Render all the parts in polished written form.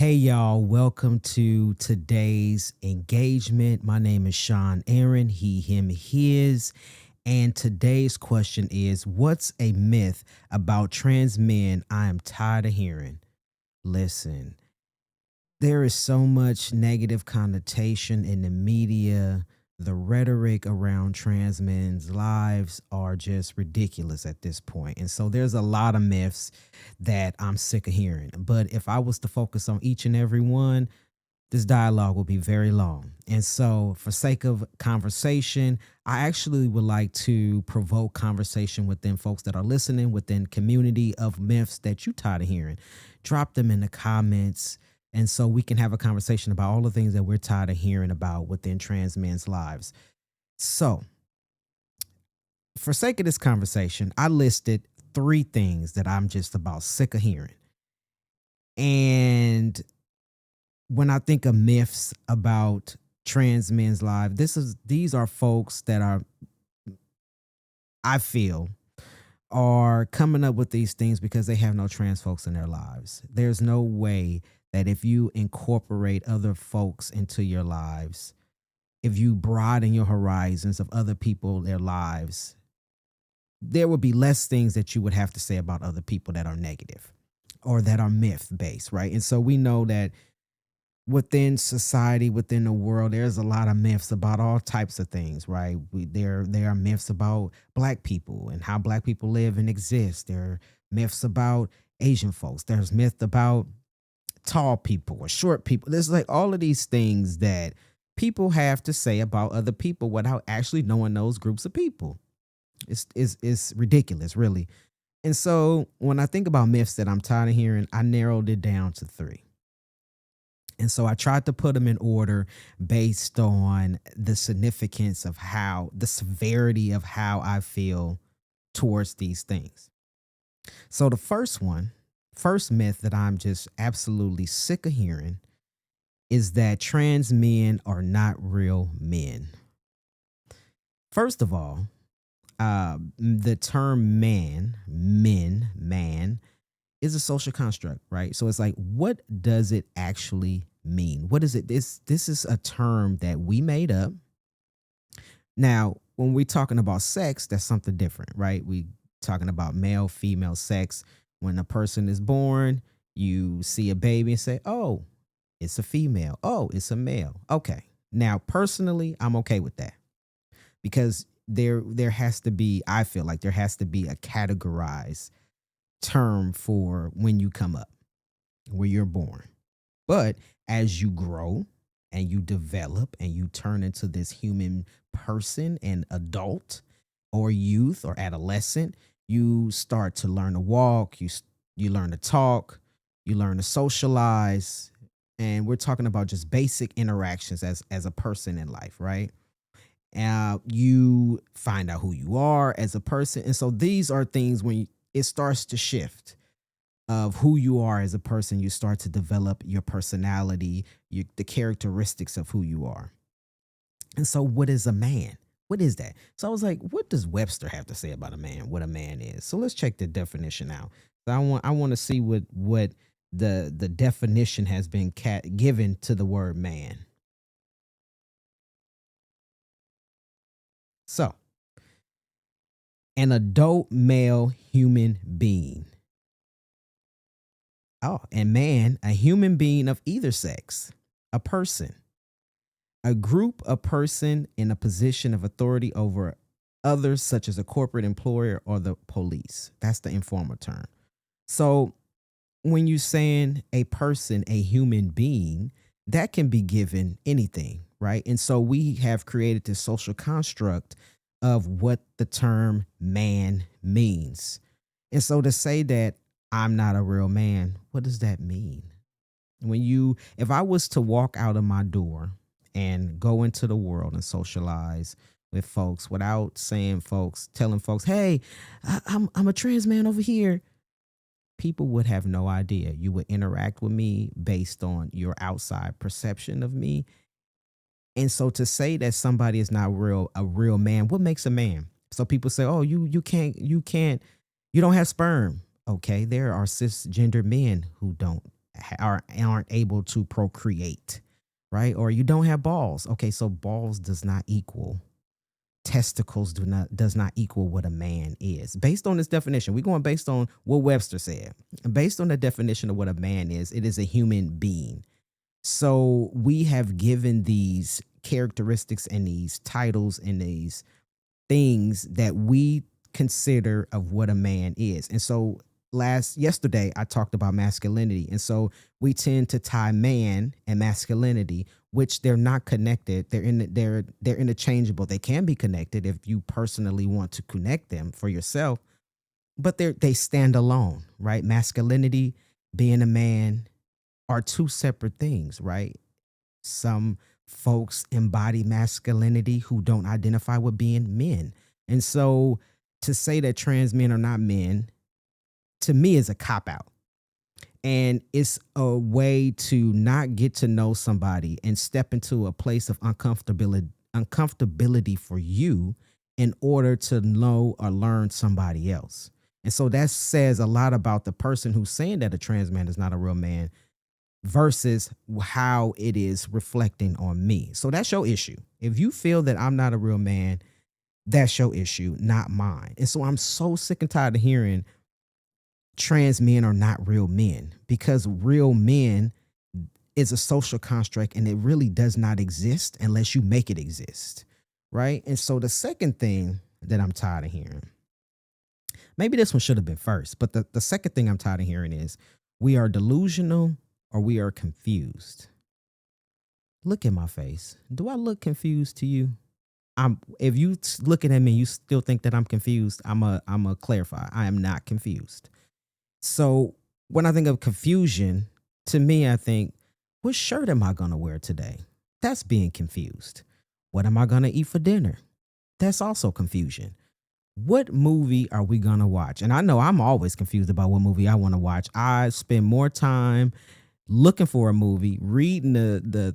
Hey y'all, welcome to today's engagement. My name is Shawn Aaron, he, him, his. And today's question is, what's a myth about trans men I am tired of hearing? Listen, there is so much negative connotation in the media. The rhetoric around trans men's lives are just ridiculous at this point. And so there's a lot of myths that I'm sick of hearing. But if I was to focus on each and every one, this dialogue will be very long. And so, for sake of conversation, I actually would like to provoke conversation within folks that are listening, within community of myths that you tired of hearing. Drop them in the comments. And so we can have a conversation about all the things that we're tired of hearing about within trans men's lives. So, for sake of this conversation, I listed three things that I'm just about sick of hearing. And when I think of myths about trans men's lives, these are folks that I feel are coming up with these things because they have no trans folks in their lives. There's no way that if you incorporate other folks into your lives, if you broaden your horizons of other people, their lives, there would be less things that you would have to say about other people that are negative or that are myth based, right? And so we know that within society, within the world, there's a lot of myths about all types of things, right? There are myths about black people and how black people live and exist. There are myths about Asian folks. There's myth about tall people or short people. There's like all of these things that people have to say about other people without actually knowing those groups of people. It's ridiculous, really. And so when I think about myths that I'm tired of hearing, I narrowed it down to three. And so I tried to put them in order based on the significance of the severity of how I feel towards these things. So the first myth that I'm just absolutely sick of hearing is that trans men are not real men. First of all, the term man, is a social construct, right? So it's like, what does it actually mean? What is it? This is a term that we made up. Now, when we're talking about sex, that's something different, right? We talking about male, female sex. When a person is born, you see a baby and say, "Oh, it's a female. Oh, it's a male." Okay. Now, personally, I'm okay with that because there has to be. I feel like there has to be a categorized term for when you come up, where you're born. But as you grow and you develop and you turn into this human person and adult or youth or adolescent, you start to learn to walk, you learn to talk, you learn to socialize, and we're talking about just basic interactions as a person in life, right? You find out who you are as a person, and so these are things when it starts to shift of who you are as a person. You start to develop your personality, the characteristics of who you are. And so, what is a man? What is that? So I was like, what does Webster have to say about a man? What a man is? So let's check the definition out. So I want to see what the definition has been given to the word man. So, an adult male human being. Oh, and man, a human being of either sex, a person, a group, a person in a position of authority over others, such as a corporate employer or the police. That's the informal term. So when you're saying a person, a human being, that can be given anything, right? And so we have created this social construct of what the term man means. And so to say that I'm not a real man, what does that mean? If I was to walk out of my door and go into the world and socialize with folks without telling folks, hey, I'm a trans man over here, people would have no idea. You would interact with me based on your outside perception of me. And so to say that somebody is not a real man, what makes a man? So people say, "Oh, you don't have sperm." Okay, there are cisgender men who don't aren't able to procreate, right? Or you don't have balls. Okay, so balls does not equal testicles does not equal what a man is. Based on this definition, we're going based on what Webster said. Based on the definition of what a man is, it is a human being. So we have given these characteristics and these titles and these things that we consider of what a man is. And so yesterday I talked about masculinity. And so we tend to tie man and masculinity, which they're not connected. They're interchangeable. They can be connected if you personally want to connect them for yourself, but they stand alone, right? Masculinity, being a man, are two separate things, right? Some folks embody masculinity who don't identify with being men. And so to say that trans men are not men, to me, is a cop out. And it's a way to not get to know somebody and step into a place of uncomfortability for you in order to know or learn somebody else. And so that says a lot about the person who's saying that a trans man is not a real man versus how it is reflecting on me. So that's your issue. If you feel that I'm not a real man, that's your issue, not mine. And so I'm so sick and tired of hearing trans men are not real men, because real men is a social construct and it really does not exist unless you make it exist. Right. And so the second thing that I'm tired of hearing, maybe this one should have been first, but the second thing I'm tired of hearing is we are delusional or we are confused. Look at my face. Do I look confused to you? If you looking at me, you still think that I'm confused. I'm a clarify. I am not confused. So when I think of confusion, to me, I think, what shirt am I going to wear today? That's being confused. What am I going to eat for dinner? That's also confusion. What movie are we going to watch? And I know I'm always confused about what movie I want to watch. I spend more time looking for a movie, reading the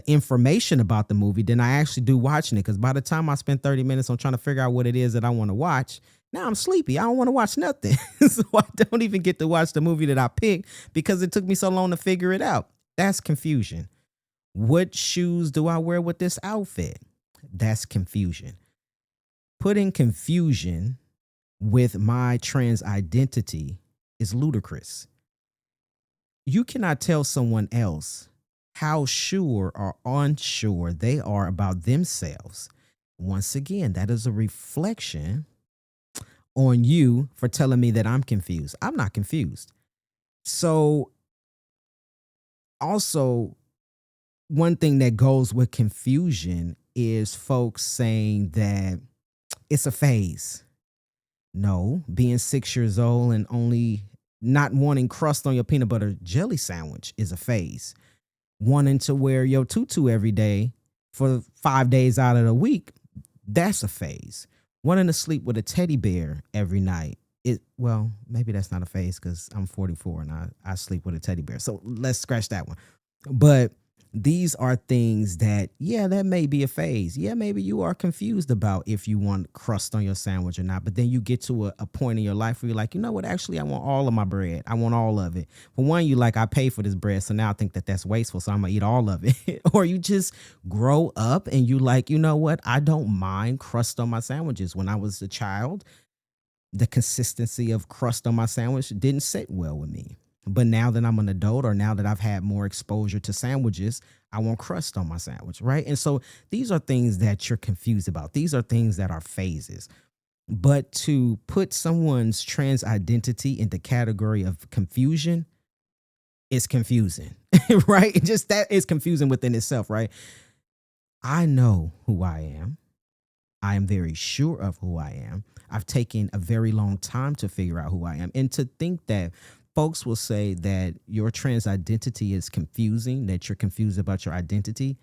information about the movie than I actually do watching it. Because by the time I spend 30 minutes on trying to figure out what it is that I want to watch, now I'm sleepy. I don't want to watch nothing. So I don't even get to watch the movie that I picked because it took me so long to figure it out. That's confusion. What shoes do I wear with this outfit? That's confusion. Putting confusion with my trans identity is ludicrous. You cannot tell someone else how sure or unsure they are about themselves. Once again, that is a reflection on you for telling me that I'm confused. I'm not confused. So also, one thing that goes with confusion is folks saying that it's a phase. No, being 6 years old and only not wanting crust on your peanut butter jelly sandwich is a phase. Wanting to wear your tutu every day for 5 days out of the week, that's a phase. Wanting to sleep with a teddy bear every night, well, maybe that's not a phase because I'm 44 and I sleep with a teddy bear. So let's scratch that one. But these are things that, yeah, that may be a phase. Yeah, maybe you are confused about if you want crust on your sandwich or not. But then you get to a point in your life where you're like, you know what? Actually, I want all of my bread. I want all of it. For one, you like, I pay for this bread. So now I think that that's wasteful. So I'm going to eat all of it. Or you just grow up and you like, you know what? I don't mind crust on my sandwiches. When I was a child, the consistency of crust on my sandwich didn't sit well with me. But now that I'm an adult, or now that I've had more exposure to sandwiches, I want crust on my sandwich, right? And so these are things that you're confused about. These are things that are phases. But to put someone's trans identity in the category of confusion is confusing, right? Just that is confusing within itself, right? I know who I am. I am very sure of who I am. I've taken a very long time to figure out who I am. And to think that folks will say that your trans identity is confusing, that you're confused about your identity,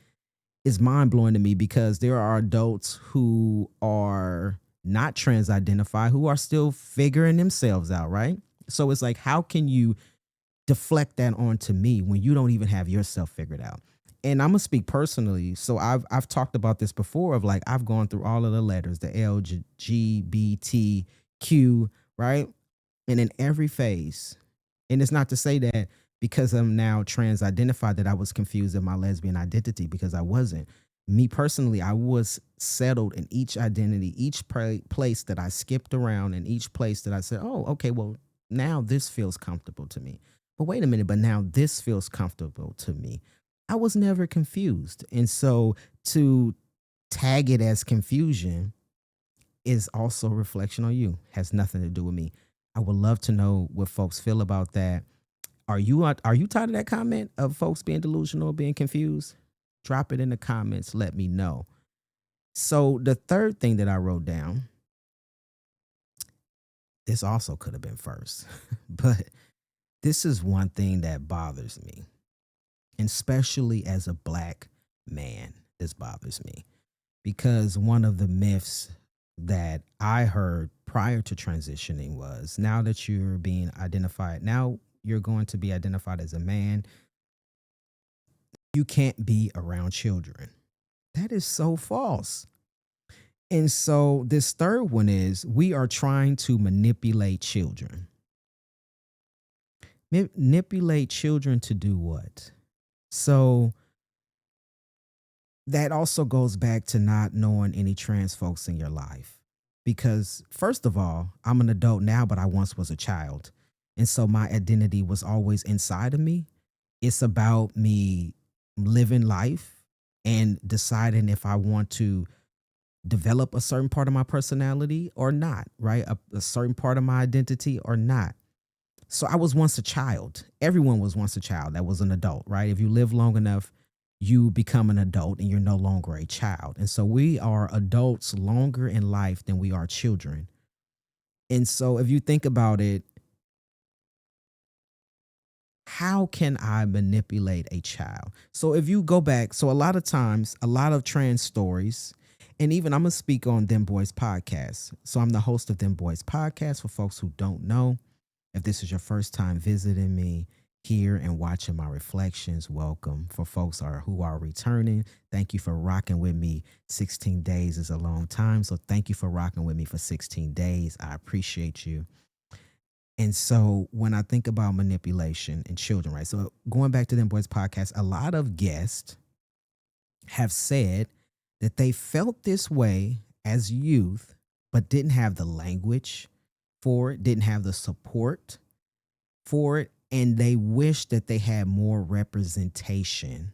is mind blowing to me, because there are adults who are not trans identified who are still figuring themselves out, right? So it's like, how can you deflect that onto me when you don't even have yourself figured out? And I'm gonna speak personally. So I've talked about this before, of like, I've gone through all of the letters, the LGBTQ, right? And in every phase, and it's not to say that because I'm now trans identified that I was confused in my lesbian identity because I wasn't. Me personally, I was settled in each identity, each place that I skipped around, and each place that I said, oh, okay, well, now this feels comfortable to me. But wait a minute, but now this feels comfortable to me. I was never confused. And so to tag it as confusion is also a reflection on you, has nothing to do with me. I would love to know what folks feel about that. Are you tired of that comment of folks being delusional, being confused? Drop it in the comments. Let me know. So the third thing that I wrote down, this also could have been first, but this is one thing that bothers me, and especially as a black man. This bothers me because one of the myths that I heard prior to transitioning was, now that you're being identified, now you're going to be identified as a man, you can't be around children. That is so false. And so this third one is, we are trying to manipulate children. Manipulate children to do what? So that also goes back to not knowing any trans folks in your life. Because, first of all, I'm an adult now, but I once was a child. And so my identity was always inside of me. It's about me living life and deciding if I want to develop a certain part of my personality or not, right? A certain part of my identity or not. So I was once a child. Everyone was once a child that was an adult, right? If you live long enough, you become an adult and you're no longer a child. And so we are adults longer in life than we are children. And so if you think about it, how can I manipulate a child? So if you go back, so a lot of times, a lot of trans stories, and even I'm gonna speak on Them Boys podcast. So I'm the host of Them Boys podcast for folks who don't know. If this is your first time visiting me here and watching my reflections, welcome. For folks who are returning, thank you for rocking with me. 16 days is a long time, so thank you for rocking with me for 16 days. I appreciate you. And so when I think about manipulation in children, right? So going back to Them Boys podcast, a lot of guests have said that they felt this way as youth, but didn't have the language for it, didn't have the support for it, and they wish that they had more representation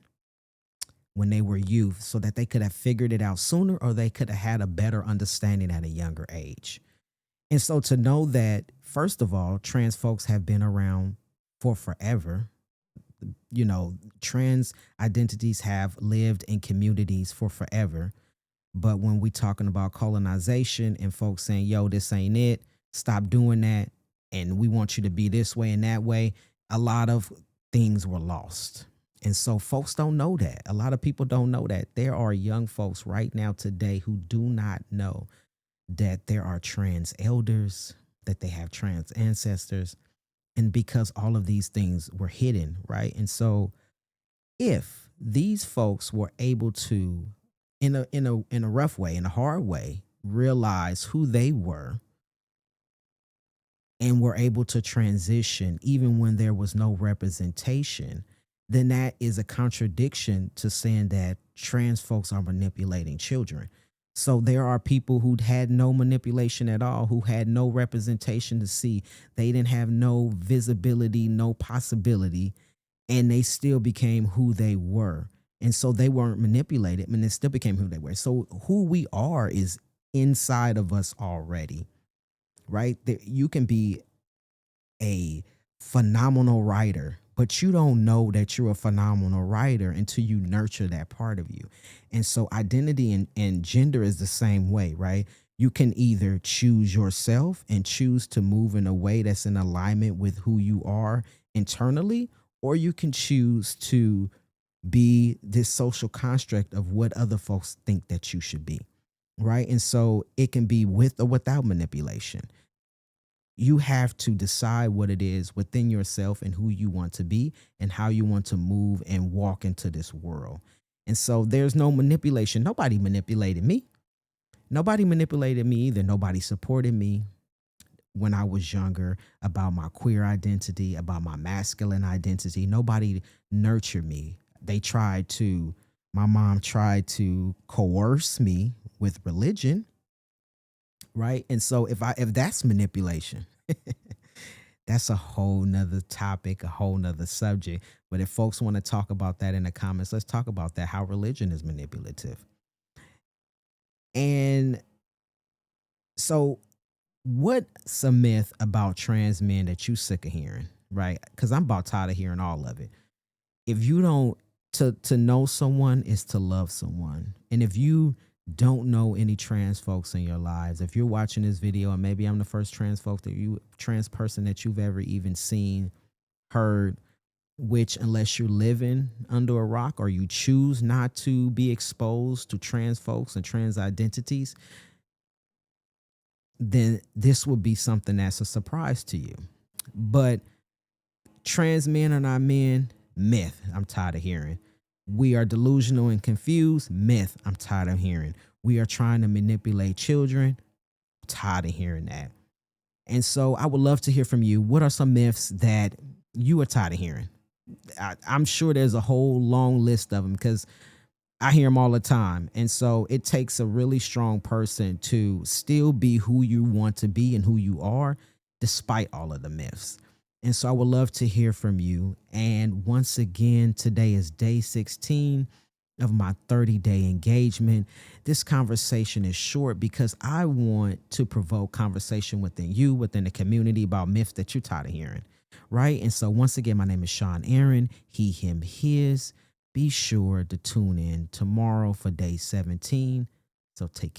when they were youth so that they could have figured it out sooner, or they could have had a better understanding at a younger age. And so to know that, first of all, trans folks have been around for forever. You know, trans identities have lived in communities for forever. But when we talking about colonization and folks saying, yo, this ain't it, stop doing that, and we want you to be this way and that way, a lot of things were lost. And so folks don't know that. A lot of people don't know that. There are young folks right now today who do not know that there are trans elders, that they have trans ancestors, and because all of these things were hidden, right? And so if these folks were able to, in a rough way, in a hard way, realize who they were and were able to transition even when there was no representation, then that is a contradiction to saying that trans folks are manipulating children. So there are people who had no manipulation at all, who had no representation to see. They didn't have no visibility, no possibility, and they still became who they were. And so they weren't manipulated, and they still became who they were. So who we are is inside of us already, right? You can be a phenomenal writer, but you don't know that you're a phenomenal writer until you nurture that part of you. And so identity and gender is the same way, right? You can either choose yourself and choose to move in a way that's in alignment with who you are internally, or you can choose to be this social construct of what other folks think that you should be, right? And so it can be with or without manipulation. You have to decide what it is within yourself and who you want to be and how you want to move and walk into this world. And so there's no manipulation. Nobody manipulated me. Nobody manipulated me either. Nobody supported me. when I was younger about my queer identity, about my masculine identity. Nobody nurtured me. They tried to, my mom tried to coerce me with religion, right? And so if that's manipulation, that's a whole nother topic, a whole nother subject. But if folks want to talk about that in the comments, let's talk about that, how religion is manipulative. And so what's a myth about trans men that you sick of hearing, right? Because I'm about tired of hearing all of it. If you don't, to know someone is to love someone. And if you don't know any trans folks in your lives, if you're watching this video and maybe I'm the first trans person that you've ever even seen, heard, which unless you're living under a rock or you choose not to be exposed to trans folks and trans identities, then this will be something that's a surprise to you. But trans men are not men, myth. I'm tired of hearing. We are delusional and confused, myth. I'm tired of hearing. We are trying to manipulate children, tired of hearing that. And so I would love to hear from you. What are some myths that you are tired of hearing? I'm sure there's a whole long list of them because I hear them all the time. And so it takes a really strong person to still be who you want to be and who you are, despite all of the myths. And so I would love to hear from you. And once again, today is day 16 of my 30-day engagement. This conversation is short because I want to provoke conversation within you, within the community about myths that you're tired of hearing. Right. And so once again, my name is Shawn Aaron, he, him, his. Be sure to tune in tomorrow for day 17. So take care.